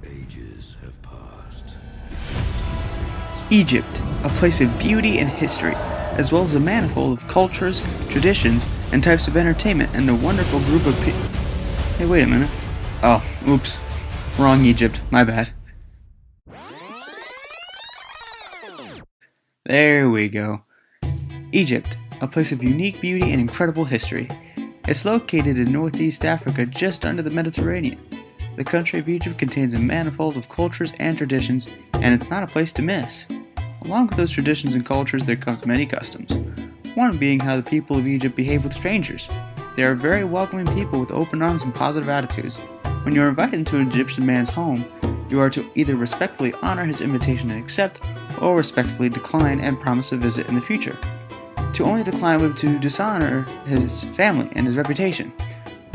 Ages have passed. Egypt, a place of beauty and history, as well as a manifold of cultures, traditions, and types of entertainment, and a wonderful group of people. Hey, wait a minute. Oh, oops. Wrong Egypt, my bad. There we go. Egypt, a place of unique beauty and incredible history. It's located in northeast Africa just under the Mediterranean. The country of Egypt contains a manifold of cultures and traditions, and it's not a place to miss. Along with those traditions and cultures, there comes many customs. One being how the people of Egypt behave with strangers. They are very welcoming people with open arms and positive attitudes. When you are invited into an Egyptian man's home, you are to either respectfully honor his invitation and accept, or respectfully decline and promise a visit in the future. To only decline would be to dishonor his family and his reputation.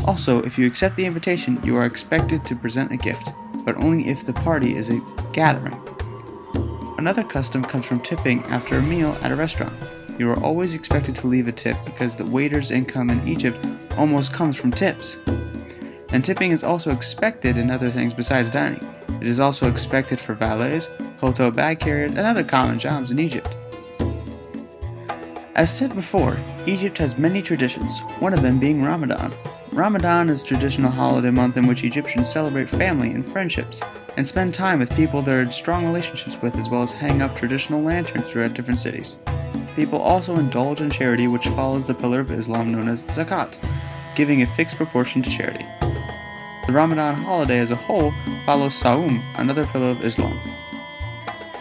Also, if you accept the invitation, you are expected to present a gift, but only if the party is a gathering. Another custom comes from tipping after a meal at a restaurant. You are always expected to leave a tip because the waiter's income in Egypt almost comes from tips. And tipping is also expected in other things besides dining. It is also expected for valets, hotel bag carriers, and other common jobs in Egypt. As said before, Egypt has many traditions, one of them being Ramadan. Ramadan is a traditional holiday month in which Egyptians celebrate family and friendships, and spend time with people they're in strong relationships with, as well as hang up traditional lanterns throughout different cities. People also indulge in charity, which follows the pillar of Islam known as zakat, giving a fixed proportion to charity. The Ramadan holiday as a whole follows Saum, another pillar of Islam.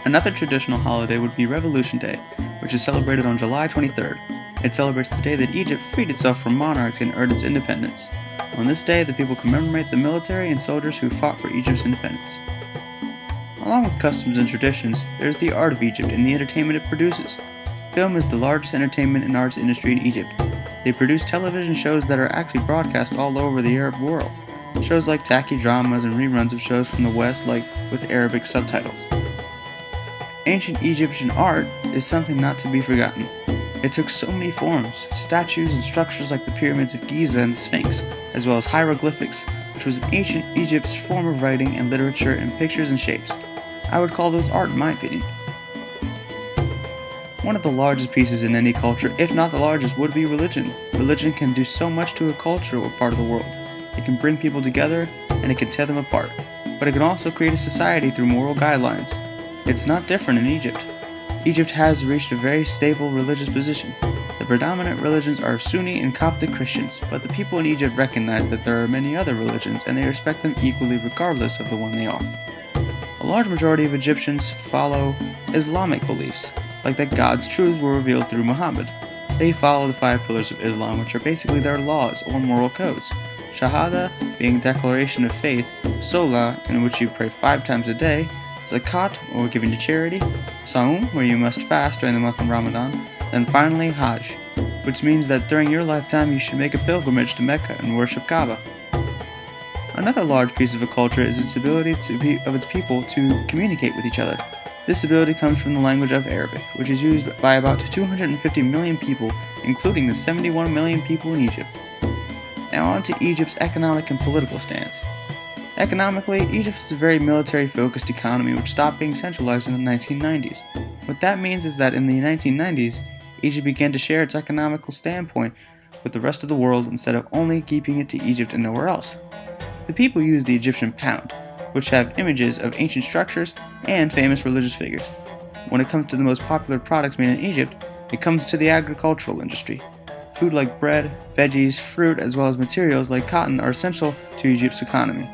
Another traditional holiday would be Revolution Day, which is celebrated on July 23rd. It celebrates the day that Egypt freed itself from monarchs and earned its independence. On this day, the people commemorate the military and soldiers who fought for Egypt's independence. Along with customs and traditions, there is the art of Egypt and the entertainment it produces. Film is the largest entertainment and arts industry in Egypt. They produce television shows that are actually broadcast all over the Arab world. Shows like tacky dramas and reruns of shows from the West, like with Arabic subtitles. Ancient Egyptian art is something not to be forgotten. It took so many forms, statues and structures like the pyramids of Giza and the Sphinx, as well as hieroglyphics, which was ancient Egypt's form of writing and literature in pictures and shapes. I would call those art in my opinion. One of the largest pieces in any culture, if not the largest, would be religion. Religion can do so much to a culture or part of the world. It can bring people together, and it can tear them apart. But it can also create a society through moral guidelines. It's not different in Egypt. Egypt has reached a very stable religious position. The predominant religions are Sunni and Coptic Christians, but the people in Egypt recognize that there are many other religions and they respect them equally regardless of the one they are. A large majority of Egyptians follow Islamic beliefs, like that God's truths were revealed through Muhammad. They follow the 5 pillars of Islam, which are basically their laws or moral codes. Shahada being a declaration of faith, Salah, in which you pray 5 times a day, Zakat, or giving to charity, Saum, where you must fast during the month of Ramadan, and finally Hajj, which means that during your lifetime you should make a pilgrimage to Mecca and worship Kaaba. Another large piece of a culture is its ability of its people to communicate with each other. This ability comes from the language of Arabic, which is used by about 250 million people, including the 71 million people in Egypt. Now on to Egypt's economic and political stance. Economically, Egypt is a very military-focused economy which stopped being centralized in the 1990s. What that means is that in the 1990s, Egypt began to share its economical standpoint with the rest of the world instead of only keeping it to Egypt and nowhere else. The people use the Egyptian pound, which have images of ancient structures and famous religious figures. When it comes to the most popular products made in Egypt, it comes to the agricultural industry. Food like bread, veggies, fruit, as well as materials like cotton are essential to Egypt's economy.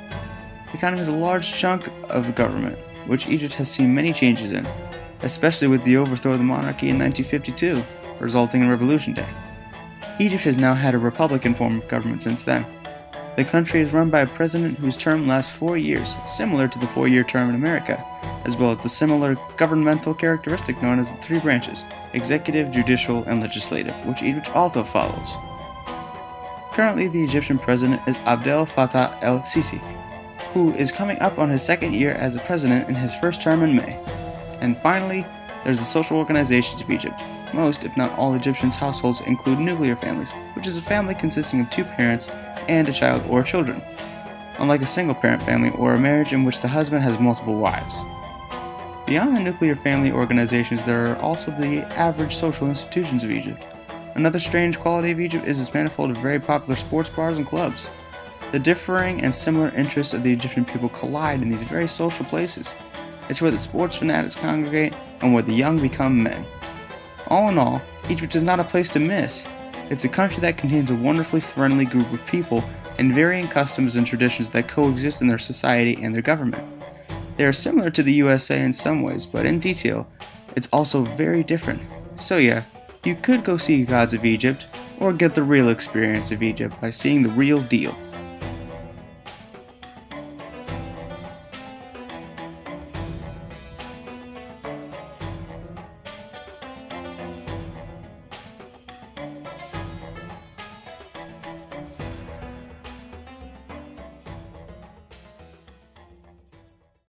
The economy is a large chunk of government, which Egypt has seen many changes in, especially with the overthrow of the monarchy in 1952, resulting in Revolution Day. Egypt has now had a republican form of government since then. The country is run by a president whose term lasts 4 years, similar to the 4-year term in America, as well as the similar governmental characteristic known as the 3 branches, executive, judicial, and legislative, which Egypt also follows. Currently, the Egyptian president is Abdel Fattah el-Sisi, who is coming up on his 2nd year as a president in his first term in May. And finally, there's the social organizations of Egypt. Most, if not all, Egyptians' households include nuclear families, which is a family consisting of 2 parents and a child or children. unlike a single-parent family or a marriage in which the husband has multiple wives. Beyond the nuclear family organizations, there are also the average social institutions of Egypt. Another strange quality of Egypt is its manifold of very popular sports bars and clubs. The differing and similar interests of the Egyptian people collide in these very social places. It's where the sports fanatics congregate and where the young become men. All in all, Egypt is not a place to miss. It's a country that contains a wonderfully friendly group of people and varying customs and traditions that coexist in their society and their government. They are similar to the USA in some ways, but in detail, it's also very different. So yeah, you could go see Gods of Egypt, or get the real experience of Egypt by seeing the real deal.